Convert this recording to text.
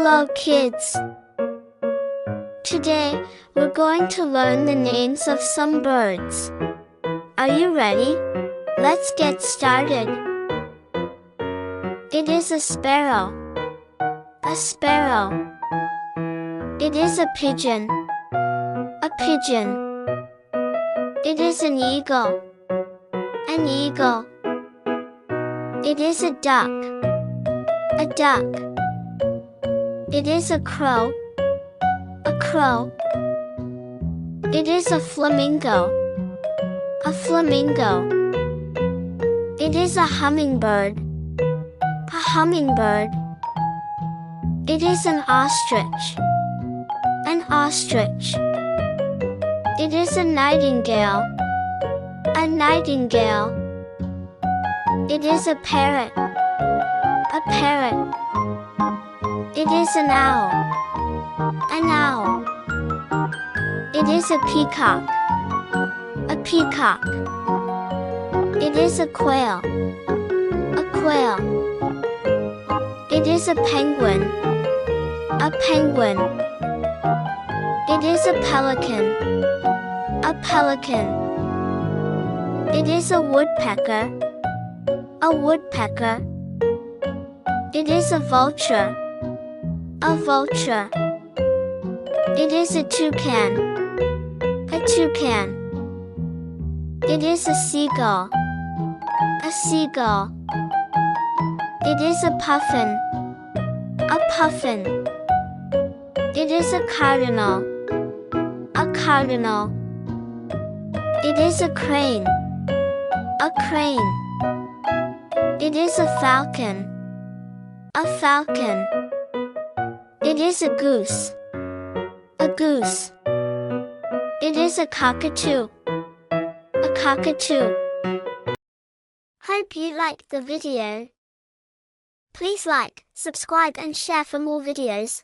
Hello kids! Today, we're going to learn the names of some birds. Are you ready? Let's get started. It is a sparrow. A sparrow. It is a pigeon. A pigeon. It is an eagle. An eagle. It is a duck. A duck. It is a crow. A crow. It is a flamingo. A flamingo. It is a hummingbird. A hummingbird. It is an ostrich. An ostrich. It is a nightingale. A nightingale. It is a parrot. A parrot. It is an owl. An owl. It is a peacock. A peacock. It is a quail. A quail. It is a penguin. A penguin. It is a pelican. A pelican. It is a woodpecker. A woodpecker. It is a vulture. A vulture. It is a toucan. A toucan. It is a seagull. A seagull. It is a puffin. A puffin. It is a cardinal. A cardinal. It is a crane. A crane. It is a falcon. A falcon. It is a goose. A goose. It is a cockatoo. A cockatoo. Hope you liked the video. Please like, subscribe and share for more videos.